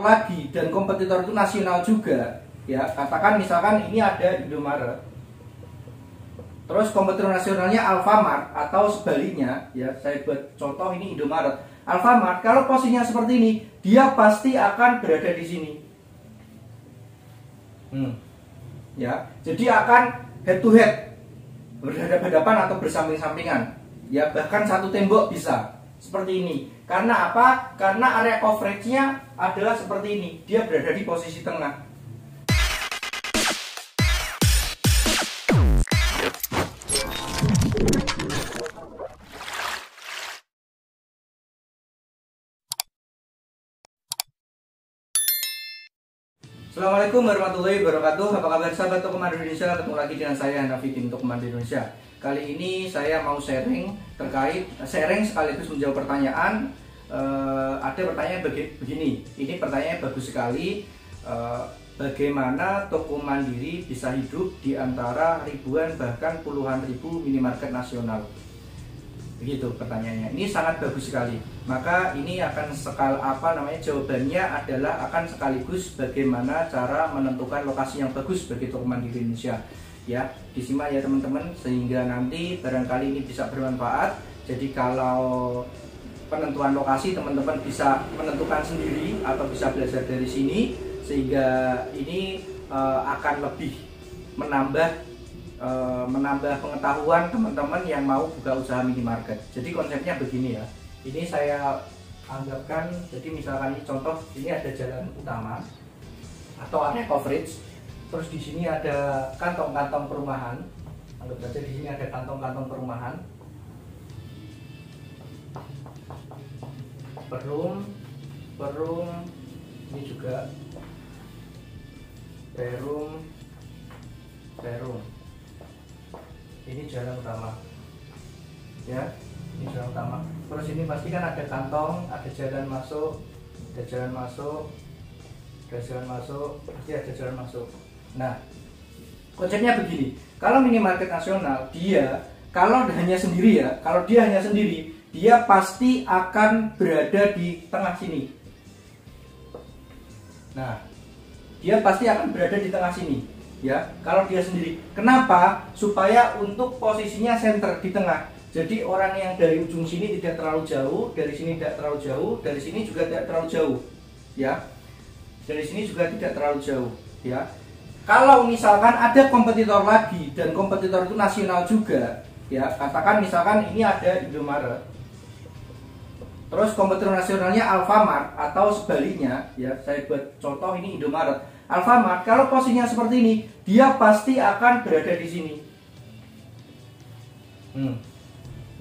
lagi dan kompetitor itu nasional juga, ya. Katakan misalkan ini ada Indomaret, terus kompetitor nasionalnya Alfamart atau sebaliknya, ya. Saya buat contoh ini Indomaret, Alfamart. Kalau posisinya seperti ini, dia pasti akan berada di sini, ya. Jadi akan head to head, berhadapan-hadapan atau bersamping-sampingan, ya. Bahkan satu tembok bisa seperti ini. Karena apa? Karena area coverage-nya adalah seperti ini. Dia berada di posisi tengah. Assalamualaikum warahmatullahi wabarakatuh. Apa kabar sahabat Toko Komando Indonesia? Ketemu lagi dengan saya Hanafi tim Toko Komando Indonesia. Kali ini saya mau sharing sekaligus menjawab pertanyaan. Ada pertanyaan begini. Ini pertanyaan bagus sekali. Bagaimana toko mandiri bisa hidup di antara ribuan bahkan puluhan ribu minimarket nasional? Begitu pertanyaannya. Ini sangat bagus sekali. Maka ini akan jawabannya adalah akan sekaligus bagaimana cara menentukan lokasi yang bagus bagi toko mandiri Indonesia. Ya, disimak ya teman-teman, sehingga nanti barangkali ini bisa bermanfaat. Jadi kalau penentuan lokasi teman-teman bisa menentukan sendiri atau bisa belajar dari sini, sehingga ini akan lebih menambah pengetahuan teman-teman yang mau buka usaha minimarket. Jadi konsepnya begini ya. Ini saya anggapkan, jadi misalkan ini contoh, ini ada jalan utama atau area coverage. Terus di sini ada kantong-kantong perumahan. Anggap saja di sini ada kantong-kantong perumahan. Perum, ini juga perum. Ini jalan utama, ya. Ini jalan utama. Terus ini pasti kan ada kantong, ada jalan masuk, pasti ada jalan masuk. Nah, konsepnya begini. Kalau minimarket nasional, dia kalau hanya sendiri, dia pasti akan berada di tengah sini. Nah, dia pasti akan berada di tengah sini, ya. Kalau dia sendiri. Kenapa? Supaya untuk posisinya center di tengah. Jadi orang yang dari ujung sini tidak terlalu jauh, dari sini tidak terlalu jauh, dari sini juga tidak terlalu jauh, ya. Dari sini juga tidak terlalu jauh, ya. Kalau misalkan ada kompetitor lagi dan kompetitor itu nasional juga, ya. Katakan misalkan ini ada Indomaret, terus kompetitor nasionalnya Alfamart atau sebaliknya, ya. Saya buat contoh ini Indomaret, Alfamart. Kalau posisinya seperti ini, dia pasti akan berada di sini,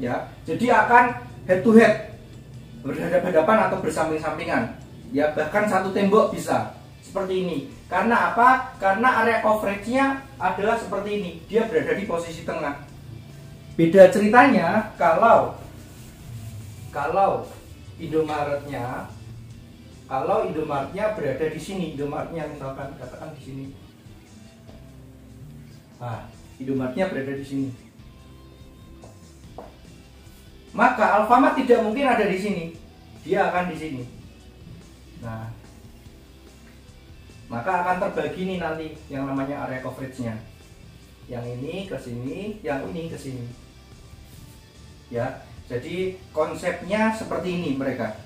ya. Jadi akan head to head, berhadapan-hadapan atau bersamping-sampingan, ya. Bahkan satu tembok bisa seperti ini. Karena apa? Karena area coverage-nya adalah seperti ini. Dia berada di posisi tengah. Beda ceritanya kalau Indomaretnya berada di sini, Indomaretnya misalkan katakan di sini. Nah, Indomaretnya berada di sini. Maka Alfamart tidak mungkin ada di sini. Dia akan di sini. Nah, maka akan terbagi nih nanti yang namanya area coverage-nya. Yang ini ke sini, yang ini ke sini. Ya. Jadi konsepnya seperti ini mereka.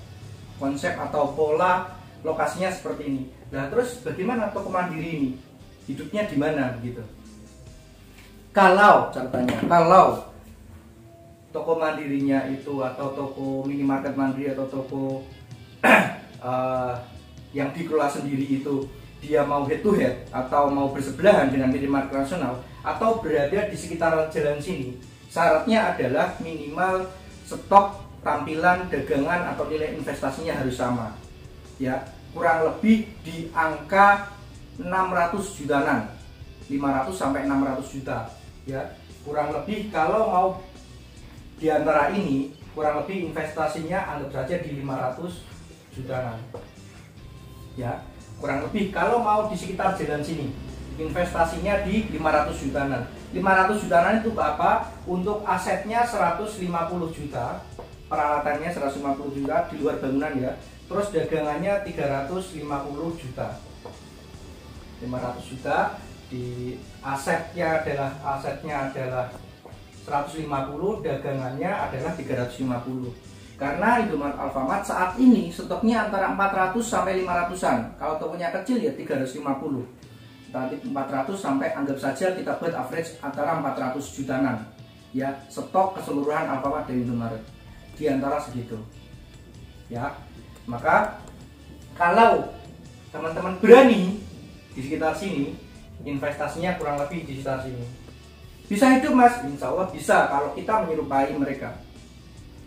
Konsep atau pola lokasinya seperti ini. Nah, terus bagaimana toko mandiri ini? Hidupnya di mana begitu? Kalau toko mandirinya itu atau toko minimarket mandiri atau toko yang dikelola sendiri itu dia mau head to head atau mau bersebelahan dengan minimarket nasional atau berada di sekitar jalan sini, syaratnya adalah minimal stok tampilan dagangan atau nilai investasinya harus sama, ya. Kurang lebih di angka 600 jutaan, 500 sampai 600 juta, ya. Kurang lebih kalau mau di antara ini kurang lebih investasinya anggap saja di 500 jutaan, ya. Kurang lebih kalau mau di sekitar jalan sini investasinya di 500 jutaan. 500 jutaan itu apa? Untuk asetnya 150 juta, peralatannya 150 juta di luar bangunan, ya. terus dagangannya 350 juta, 500 juta, di asetnya adalah 150, dagangannya adalah 350. Karena Indomaret Alfamart saat ini stoknya antara 400 sampai 500-an. Kalau tokonya kecil ya 350. Tadi 400 sampai, anggap saja kita buat average antara 400 jutaan. Ya, stok keseluruhan Alfamart dan Indomaret di antara segitu. Ya. Maka kalau teman-teman berani di sekitar sini, investasinya kurang lebih di sekitar sini. Bisa hidup Mas? Insya Allah bisa kalau kita menyerupai mereka.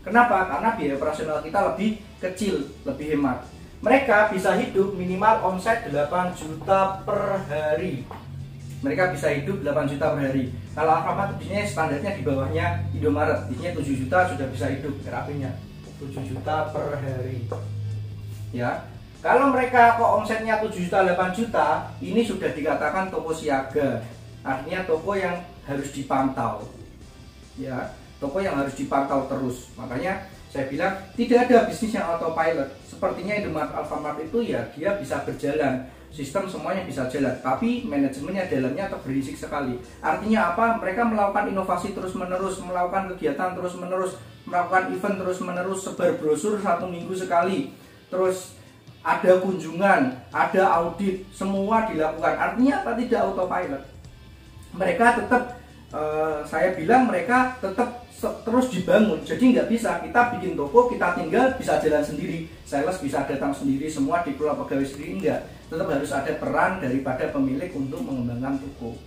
Kenapa? Karena biaya operasional kita lebih kecil, lebih hemat. Mereka bisa hidup minimal omset 8 juta per hari. Mereka bisa hidup 8 juta per hari. Kalau Alfamart biasanya standarnya di bawahnya Indomaret, biasanya 7 juta sudah bisa hidup terapinya. 7 juta per hari. Ya. Kalau mereka kok omsetnya 7 juta, 8 juta, ini sudah dikatakan toko siaga. Artinya toko yang harus dipantau. Ya. Toko yang harus dipantau terus. Makanya saya bilang tidak ada bisnis yang autopilot. Sepertinya Indomaret Alfamart itu ya dia bisa berjalan, sistem semuanya bisa jalan, tapi manajemennya dalamnya terberisik sekali. Artinya apa? Mereka melakukan inovasi terus-menerus, melakukan kegiatan terus-menerus, melakukan event terus-menerus, sebar brosur 1 minggu sekali. Terus ada kunjungan, ada audit, semua dilakukan. Artinya apa? Tidak autopilot. Mereka tetap saya bilang mereka tetap terus dibangun. Jadi nggak bisa kita bikin toko, kita tinggal bisa jalan sendiri, sales bisa datang sendiri, semua dikelola pegawai sendiri, enggak. Tetap harus ada peran daripada pemilik untuk mengembangkan toko.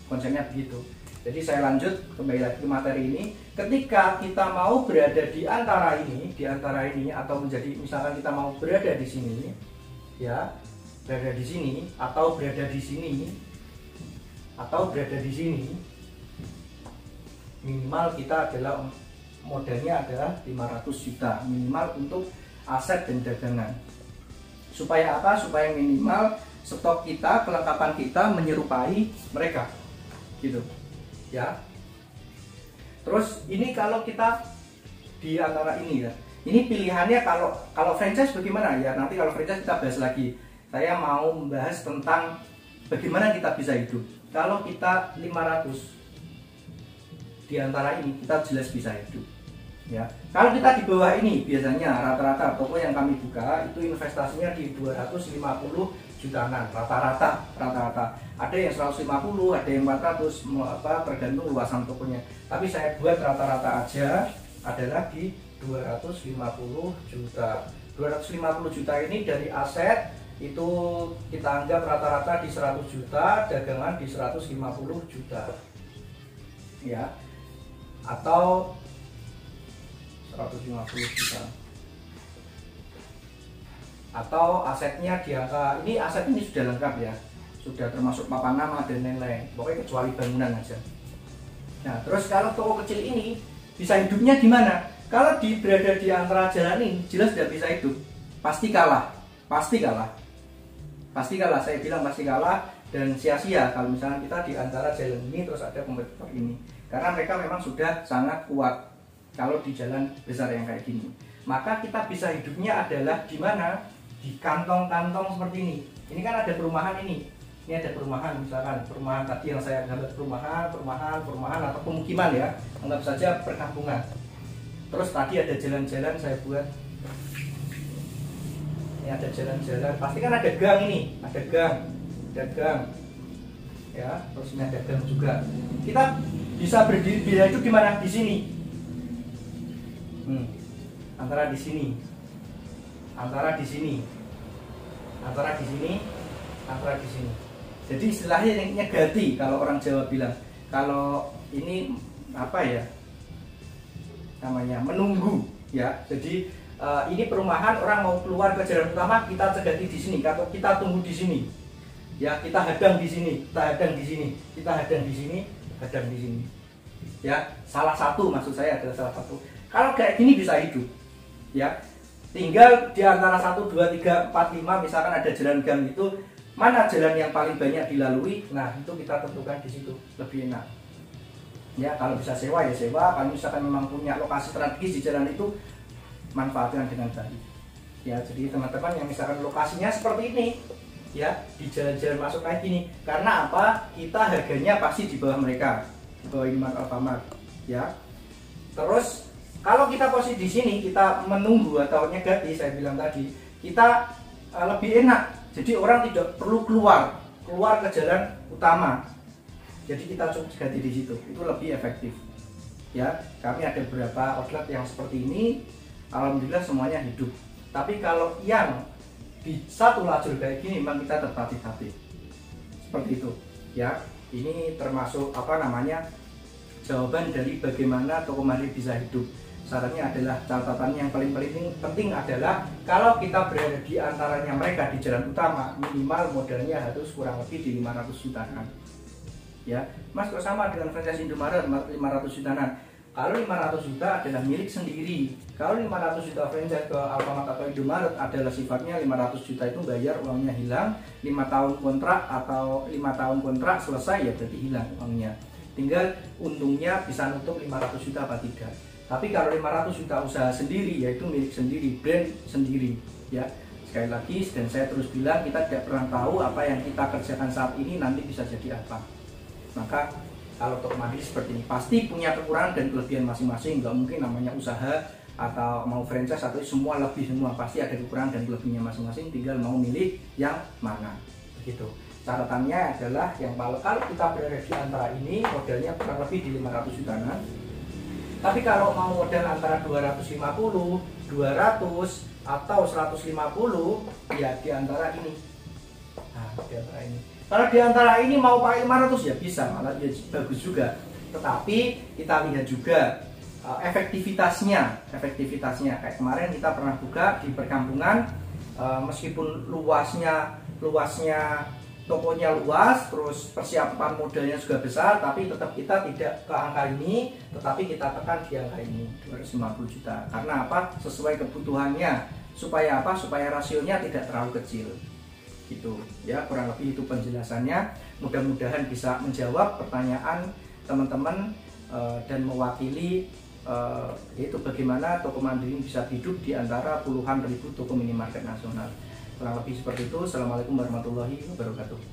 Konsepnya begitu. Jadi saya lanjut kembali lagi ke materi ini. Ketika kita mau berada di antara ini atau menjadi, misalkan kita mau berada di sini, ya, berada di sini atau berada di sini atau berada di sini, minimal kita adalah modalnya adalah 500 juta minimal untuk aset dan dagangan. Supaya apa? Supaya minimal stok kita, kelengkapan kita menyerupai mereka, gitu. Ya. Terus ini kalau kita di antara ini ya, ini pilihannya kalau franchise bagaimana ya? Nanti kalau franchise kita bahas lagi. Saya mau membahas tentang bagaimana kita bisa hidup. Kalau kita 500 di antara ini kita jelas bisa hidup. Ya. Kalau kita di bawah ini biasanya rata-rata toko yang kami buka itu investasinya di 250 jutaan rata-rata. Ada yang 150, ada yang 400, tergantung luasan tokonya. Tapi saya buat rata-rata aja adalah di 250 juta. 250 juta ini dari aset itu kita anggap rata-rata di 100 juta, dagangan di 150 juta. Ya. Atau 150 juta. Atau asetnya di angka ini, aset ini sudah lengkap ya, sudah termasuk papan nama dan lain-lain, pokoknya kecuali bangunan aja. Nah terus kalau toko kecil ini bisa hidupnya di mana? Kalau berada di antara jalan ini jelas tidak bisa hidup, pasti kalah. Saya bilang pasti kalah dan sia-sia kalau misalnya kita di antara jalan ini terus ada kompetitor ini, karena mereka memang sudah sangat kuat kalau di jalan besar yang kayak gini. Maka kita bisa hidupnya adalah di mana? Di kantong-kantong seperti ini. Ini kan ada perumahan ini. Ini ada perumahan, misalkan perumahan tadi yang saya gambar perumahan atau pemukiman ya. Anggap saja perkampungan. Terus tadi ada jalan-jalan saya buat. Ini ada jalan-jalan. Pasti kan ada gang ini, ada gang. Ya, terus ini ada gang juga. Kita bisa berdiri itu di mana? Di sini. Antara di sini, antara di sini. Jadi istilahnya nyegati kalau orang Jawa bilang. Kalau ini apa ya? Namanya menunggu ya. Jadi ini perumahan, orang mau keluar ke jalan utama, kita cegati di sini atau kita tunggu di sini. Ya, kita hadang di sini, kita hadang di sini. Ya, salah satu maksud saya adalah salah satu. Kalau kayak gini bisa hidup. Ya. Tinggal di antara 1 2 3 4 5 misalkan ada jalan gang itu, mana jalan yang paling banyak dilalui? Nah, itu kita tentukan di situ, lebih enak. Ya, kalau bisa sewa ya sewa, kalau misalkan memang punya lokasi strategis di jalan itu, manfaatkan dengan baik. Ya, jadi teman-teman yang misalkan lokasinya seperti ini, ya, di jalan-jalan masuk kayak gini. Karena apa? Kita harganya pasti di bawah mereka, di bawah Indomaret, Alfamart, ya. Terus kalau kita posisi di sini, kita menunggu atau nyegati, saya bilang tadi, kita lebih enak. Jadi orang tidak perlu keluar ke jalan utama. Jadi kita cukup ganti di situ, itu lebih efektif. Ya, kami ada beberapa outlet yang seperti ini, alhamdulillah semuanya hidup. Tapi kalau yang di satu lajur kayak gini, memang kita tetap hati-hati. Seperti itu, ya. Ini termasuk jawaban dari bagaimana toko mandiri bisa hidup. Sarannya adalah, catatan yang paling penting adalah kalau kita berada di antaranya mereka di jalan utama, minimal modalnya harus kurang lebih di 500 jutaan. Ya, Mas, kok sama dengan franchise Indomaret 500 jutaan? Kalau 500 juta adalah milik sendiri. Kalau 500 juta franchise ke Alfamart atau Indomaret adalah sifatnya 500 juta itu bayar, uangnya hilang, 5 tahun kontrak atau 5 tahun kontrak selesai, ya berarti hilang uangnya. Tinggal untungnya bisa nutup 500 juta apa tidak. Tapi kalau 500 juta usaha sendiri, yaitu milik sendiri, brand sendiri, ya. Sekali lagi, dan saya terus bilang, kita tidak pernah tahu apa yang kita kerjakan saat ini nanti bisa jadi apa. Maka kalau toko mandiri seperti ini pasti punya kekurangan dan kelebihan masing-masing. Nggak mungkin namanya usaha atau mau franchise atau semua lebih, semua pasti ada kekurangan dan kelebihannya masing-masing, tinggal mau milih yang mana, begitu. Catatannya adalah yang kalau kita berada di antara ini, modalnya kurang lebih di 500 jutaan. Tapi kalau mau modal antara 250, 200 atau 150, ya di antara ini. Nah, di antara ini. Kalau di antara ini mau pakai 500 ya bisa, malah ya bagus juga. Tetapi kita lihat juga efektivitasnya. Kayak kemarin kita pernah buka di perkampungan, meskipun luasnya tokonya luas, terus persiapan modalnya juga besar, tapi tetap kita tidak ke angka ini, tetapi kita tekan di angka ini 250 juta. Karena apa? Sesuai kebutuhannya. Supaya apa? Supaya rasionya tidak terlalu kecil. Gitu ya, kurang lebih itu penjelasannya. Mudah-mudahan bisa menjawab pertanyaan teman-teman dan mewakili yaitu bagaimana toko mandiri bisa hidup di antara puluhan ribu toko minimarket nasional. Kurang lebih seperti itu. Assalamualaikum warahmatullahi wabarakatuh.